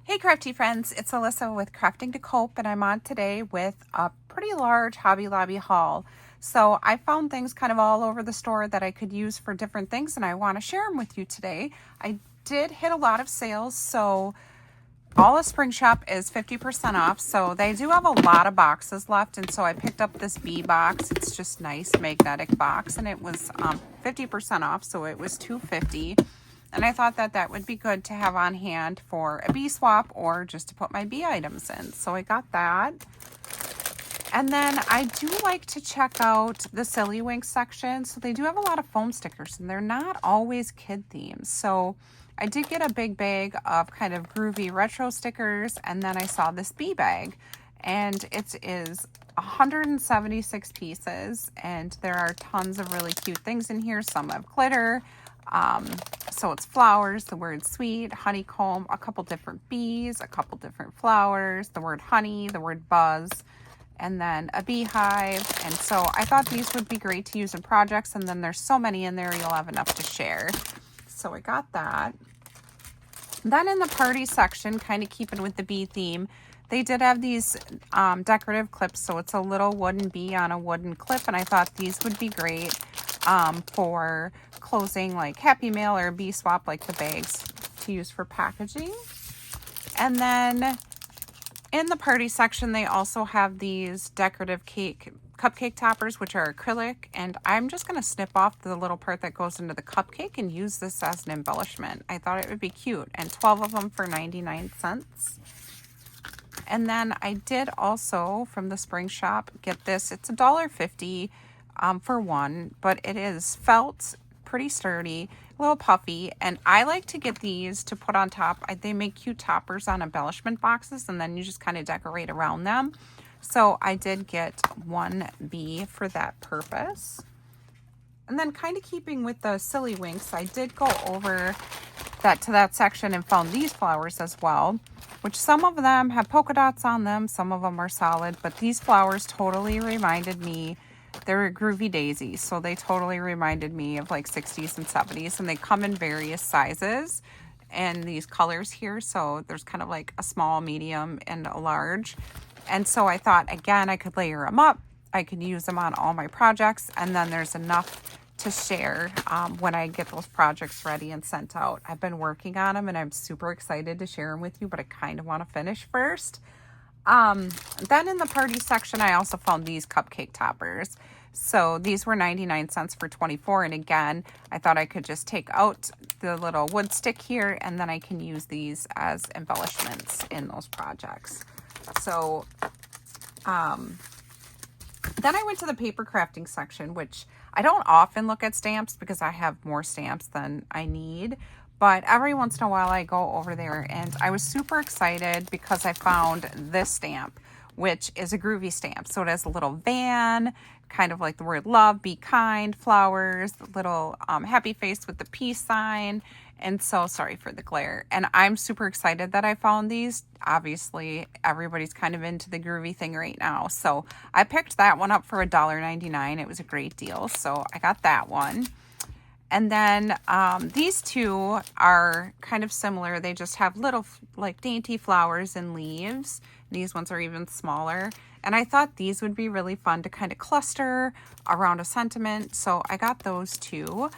Hey crafty friends, it's Alyssa with Crafting to Cope, and I'm on today with a pretty large Hobby Lobby haul. So I found things kind of all over the store that I could use for different things, and I want to share them with you today. I did hit a lot of sales, so all of Spring Shop is 50% off, so they do have a lot of boxes left, and so I picked up this bee box. It's just nice magnetic box, and it was 50% off, so it was $2.50. And I thought that that would be good to have on hand for a bee swap or just to put my bee items in. So I got that. And then I do like to check out the Silly Winks section. So they do have a lot of foam stickers and they're not always kid themes. So I did get a big bag of kind of groovy retro stickers. And then I saw this bee bag and it is 176 pieces. And there are tons of really cute things in here. Some have glitter. So it's flowers, the word sweet, honeycomb, a couple different bees, a couple different flowers, the word honey, the word buzz, and then a beehive. And so I thought these would be great to use in projects. And then there's so many in there, you'll have enough to share. So I got that. Then in the party section, kind of keeping with the bee theme, they did have these decorative clips. So it's a little wooden bee on a wooden clip. And I thought these would be great for closing like Happy Mail or bee swap, like the bags to use for packaging. And then in the party section, they also have these decorative cupcake toppers, which are acrylic. And I'm just going to snip off the little part that goes into the cupcake and use this as an embellishment. I thought it would be cute. And 12 of them for 99 cents. And then I did also, from the Spring Shop, get this. It's $1.50 for one, but it is felt, pretty sturdy, a little puffy, and I like to get these to put on top. They make cute toppers on embellishment boxes, and then you just kind of decorate around them. So I did get one bee for that purpose. And then kind of keeping with the Silly Winks, I did go over that section and found these flowers as well, which some of them have polka dots on them, some of them are solid, but these flowers totally reminded me. They're groovy daisies, so they totally reminded me of like 60s and 70s, and they come in various sizes and these colors here. So there's kind of like a small, medium, and a large. And so I thought, again, I could layer them up. I could use them on all my projects, and then there's enough to share when I get those projects ready and sent out. I've been working on them, and I'm super excited to share them with you, but I kind of want to finish first. Then in the party section, I also found these cupcake toppers. So these were 99 cents for 24. And again, I thought I could just take out the little wood stick here, and then I can use these as embellishments in those projects. So, then I went to the paper crafting section, which I don't often look at stamps because I have more stamps than I need. But every once in a while I go over there, and I was super excited because I found this stamp, which is a groovy stamp. So it has a little van, kind of like the word love, be kind, flowers, little happy face with the peace sign. And so sorry for the glare. And I'm super excited that I found these. Obviously, everybody's kind of into the groovy thing right now. So I picked that one up for $1.99. It was a great deal. So I got that one. And then these two are kind of similar. They just have little like dainty flowers and leaves. These ones are even smaller. And I thought these would be really fun to kind of cluster around a sentiment. So I got those two.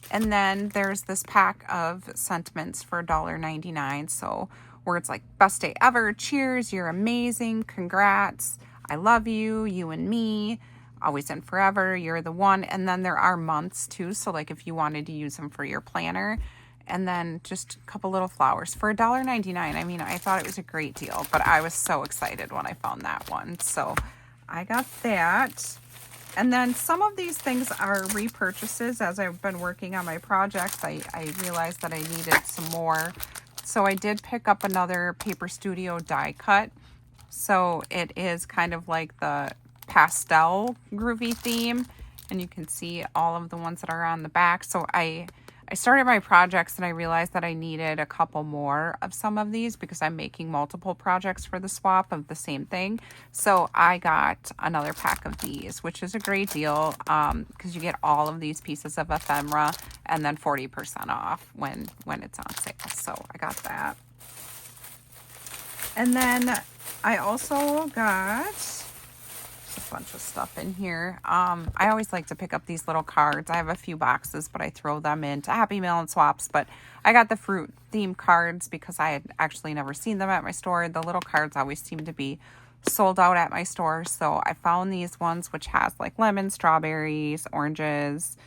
And then there's this pack of sentiments for $1.99. So words like best day ever, cheers, you're amazing, congrats, I love you, you and me, always and forever, you're the one. And then there are months too. So like if you wanted to use them for your planner. And then just a couple little flowers for $1.99. I mean, I thought it was a great deal, but I was so excited when I found that one. So I got that. And then some of these things are repurchases. As I've been working on my projects, I realized that I needed some more. So I did pick up another Paper Studio die cut. So it is kind of like the pastel groovy theme. And you can see all of the ones that are on the back. So I started my projects and I realized that I needed a couple more of some of these because I'm making multiple projects for the swap of the same thing. So I got another pack of these, which is a great deal because you get all of these pieces of ephemera and then 40% off when it's on sale. So I got that. And then I also got a bunch of stuff in here. I always like to pick up these little cards. I have a few boxes, but I throw them into Happy Meal and Swaps. But I got the fruit themed cards because I had actually never seen them at my store. The little cards always seem to be sold out at my store. So I found these ones which has like lemon, strawberries, oranges,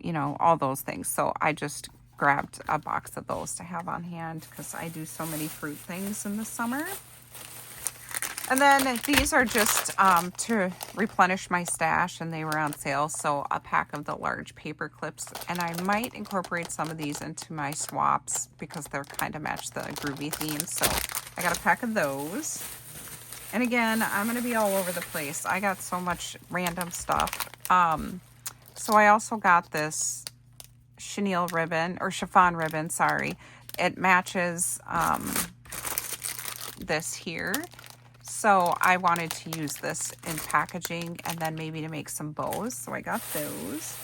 you know, all those things. So I just grabbed a box of those to have on hand because I do so many fruit things in the summer. And then these are just to replenish my stash, and they were on sale. So a pack of the large paper clips, and I might incorporate some of these into my swaps because they're kind of match the groovy theme. So I got a pack of those. And again, I'm going to be all over the place. I got so much random stuff. So I also got this chenille ribbon, or chiffon ribbon, sorry. It matches this here. So I wanted to use this in packaging and then maybe to make some bows. So I got those.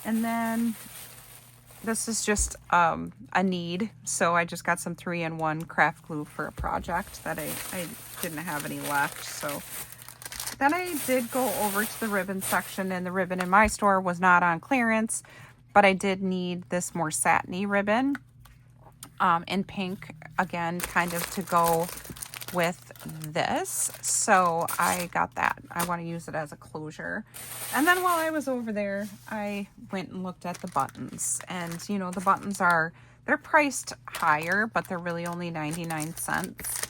And then this is just a need. So I just got some 3-in-1 craft glue for a project that I didn't have any left. So then I did go over to the ribbon section, and the ribbon in my store was not on clearance, but I did need this more satiny ribbon in pink, again, kind of to go with this. So I got that. I want to use it as a closure. And then while I was over there, I went and looked at the buttons. And you know, the buttons they're priced higher, but they're really only 99 cents.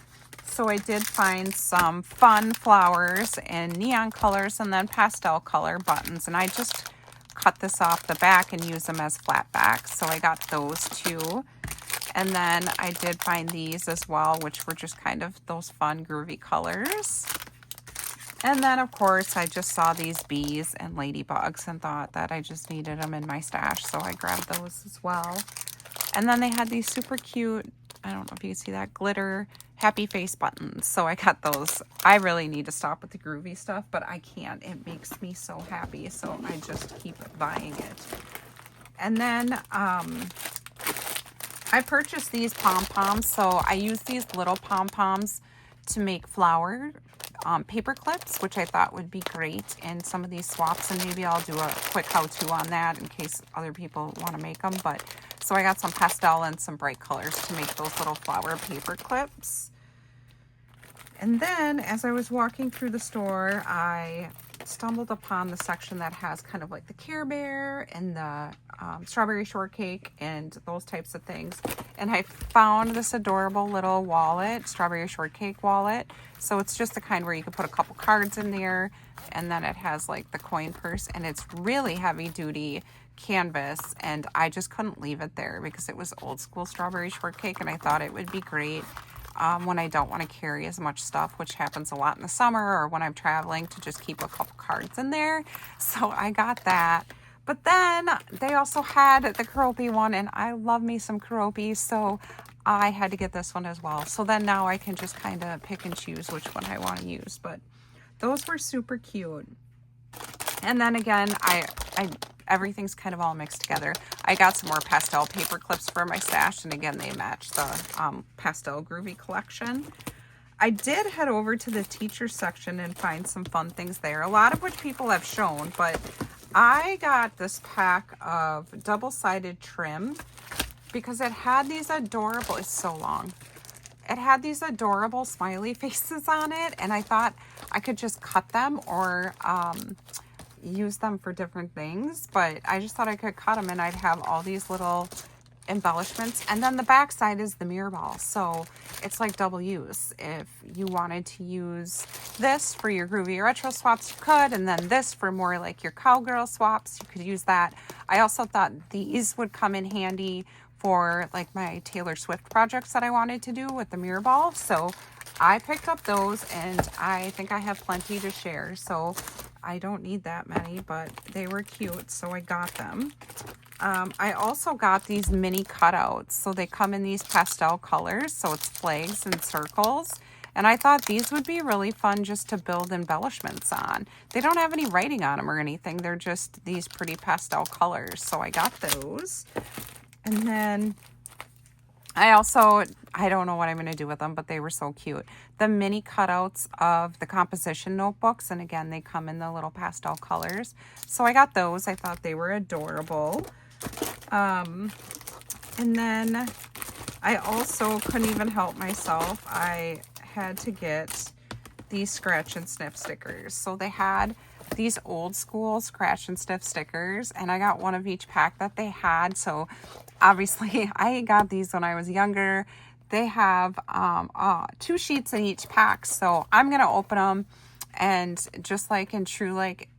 So I did find some fun flowers in neon colors and then pastel color buttons. And I just cut this off the back and use them as flat backs. So I got those too. And then I did find these as well, which were just kind of those fun groovy colors. And then of course I just saw these bees and ladybugs and thought that I just needed them in my stash. So I grabbed those as well. And then they had these super cute, I don't know if you can see that, glitter happy face buttons. So I got those. I really need to stop with the groovy stuff, but I can't. It makes me so happy. So I just keep buying it. And then I purchased these pom-poms. So I use these little pom-poms to make flower paper clips, which I thought would be great in some of these swaps. And maybe I'll do a quick how-to on that in case other people want to make them. But so I got some pastel and some bright colors to make those little flower paper clips. And then as I was walking through the store, I stumbled upon the section that has kind of like the Care Bear and the strawberry shortcake and those types of things. And I found this adorable little wallet, strawberry shortcake wallet. So it's just the kind where you can put a couple cards in there, and then it has like the coin purse, and it's really heavy duty canvas, and I just couldn't leave it there because it was old school strawberry shortcake, and I thought it would be great when I don't want to carry as much stuff, which happens a lot in the summer or when I'm traveling, to just keep a couple cards in there. So I got that. But then they also had the Keroppi one, and I love me some Keroppi, so I had to get this one as well. So then now I can just kind of pick and choose which one I want to use. But those were super cute. And then again, I everything's kind of all mixed together. I got some more pastel paper clips for my stash, and again, they match the pastel groovy collection. I did head over to the teacher section and find some fun things there, a lot of which people have shown, but I got this pack of double-sided trim because it had these adorable, it's so long. It had these adorable smiley faces on it, and I thought I could just cut them or use them for different things, but I just thought I could cut them and I'd have all these little embellishments. And then the back side is the mirror ball, so it's like double use. If you wanted to use this for your groovy retro swaps, you could, and then this for more like your cowgirl swaps, you could use that. I also thought these would come in handy for like my Taylor Swift projects that I wanted to do with the mirror ball, so I picked up those, and I think I have plenty to share, so I don't need that many, but they were cute, so I got them. I also got these mini cutouts. So they come in these pastel colors, so it's flags and circles. And I thought these would be really fun just to build embellishments on. They don't have any writing on them or anything. They're just these pretty pastel colors. So I got those. And then I don't know what I'm going to do with them, but they were so cute. The mini cutouts of the composition notebooks. And again, they come in the little pastel colors. So I got those. I thought they were adorable. And then I also couldn't even help myself. I had to get these scratch and sniff stickers. So they had these old school scratch and sniff stickers, and I got one of each pack that they had. So obviously I got these when I was younger. They have 2 sheets in each pack. So I'm going to open them, and just like in true like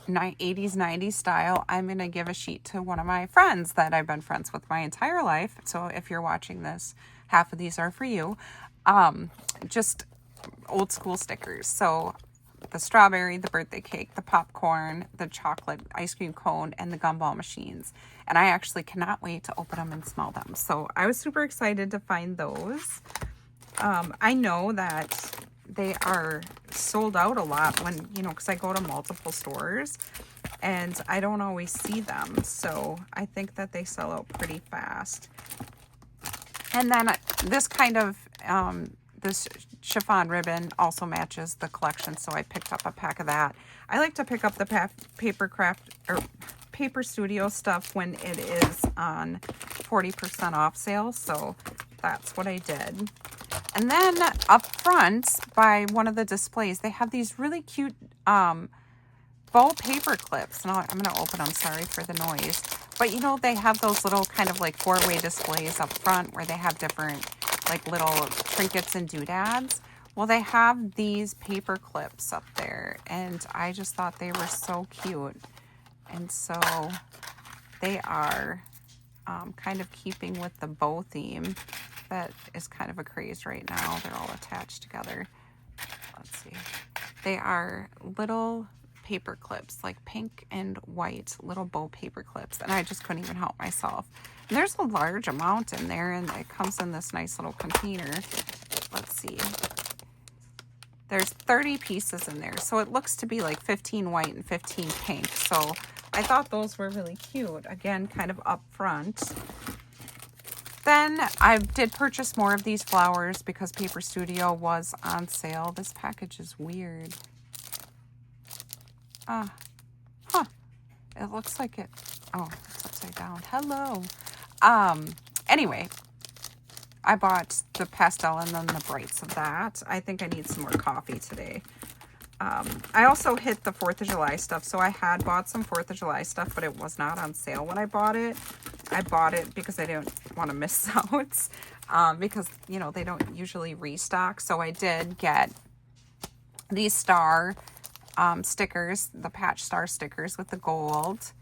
80s 90s style, I'm going to give a sheet to one of my friends that I've been friends with my entire life. So if you're watching this, half of these are for you. Just old school stickers. So the strawberry, the birthday cake, the popcorn, the chocolate ice cream cone, and the gumball machines. And I actually cannot wait to open them and smell them. So I was super excited to find those. I know that they are sold out a lot when, you know, because I go to multiple stores and I don't always see them. So I think that they sell out pretty fast. And then this kind of, this chiffon ribbon also matches the collection, so I picked up a pack of that. I like to pick up the paper craft or paper studio stuff when it is on 40% off sale, so that's what I did. And then up front by one of the displays, they have these really cute bow paper clips. Now I'm going to open them, sorry for the noise. But you know, they have those little kind of like 4-way displays up front where they have different like little trinkets and doodads. Well, they have these paper clips up there, and I just thought they were so cute. And so they are kind of keeping with the bow theme that is kind of a craze right now. They're all attached together. Let's see. They are little paper clips, like pink and white little bow paper clips, and I just couldn't even help myself. And there's a large amount in there, and it comes in this nice little container. Let's see. There's 30 pieces in there, so it looks to be like 15 white and 15 pink. So I thought those were really cute. Again, kind of up front. Then I did purchase more of these flowers because Paper Studio was on sale. This package is weird. It looks like it. Oh, it's upside down. Hello. Anyway, I bought the pastel and then the brights of that. I think I need some more coffee today. I also hit the 4th of July stuff. So I had bought some 4th of July stuff, but it was not on sale when I bought it. I bought it because I didn't want to miss out. Because, you know, they don't usually restock. So I did get these star stickers, the patch star stickers with the gold.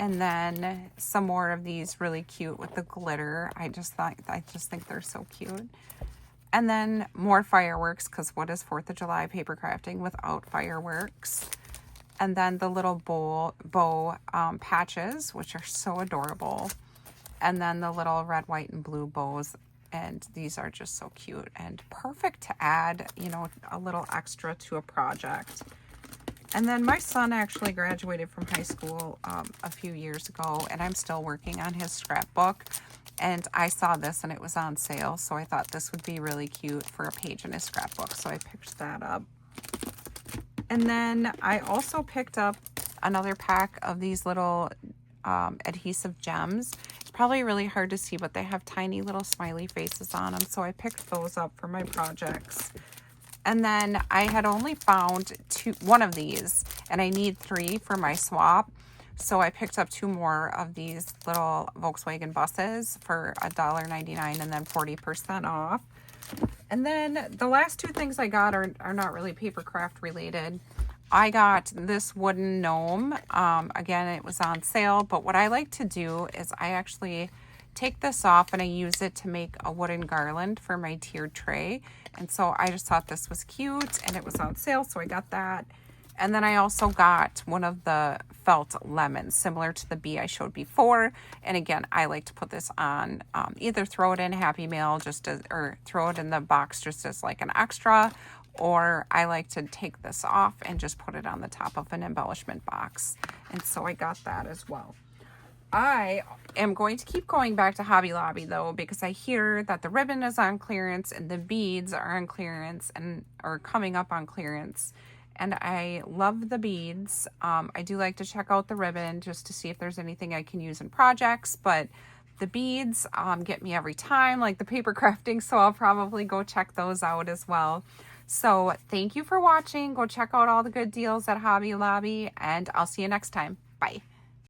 And then some more of these really cute with the glitter. I just think they're so cute. And then more fireworks, because what is 4th of July paper crafting without fireworks? And then the little bow patches, which are so adorable. And then the little red, white, and blue bows. And these are just so cute and perfect to add, you know, a little extra to a project. And then my son actually graduated from high school a few years ago, and I'm still working on his scrapbook. And I saw this and it was on sale, so I thought this would be really cute for a page in his scrapbook. So I picked that up. And then I also picked up another pack of these little adhesive gems. It's probably really hard to see, but they have tiny little smiley faces on them. So I picked those up for my projects. And then I had only found one of these, and I need 3 for my swap. So I picked up 2 more of these little Volkswagen buses for $1.99 and then 40% off. And then the last 2 things I got are not really paper craft related. I got this wooden gnome. Again, it was on sale, but what I like to do is I actually take this off and I use it to make a wooden garland for my tiered tray. And so I just thought this was cute and it was on sale, so I got that. And then I also got one of the felt lemons, similar to the bee I showed before. And again, I like to put this on, either throw it in Happy Mail or throw it in the box just as like an extra, or I like to take this off and just put it on the top of an embellishment box. And so I got that as well. I am going to keep going back to Hobby Lobby though, because I hear that the ribbon is on clearance and the beads are on clearance and are coming up on clearance. And I love the beads. I do like to check out the ribbon just to see if there's anything I can use in projects, but the beads get me every time, like the paper crafting, so I'll probably go check those out as well. So thank you for watching. Go check out all the good deals at Hobby Lobby, and I'll see you next time. Bye.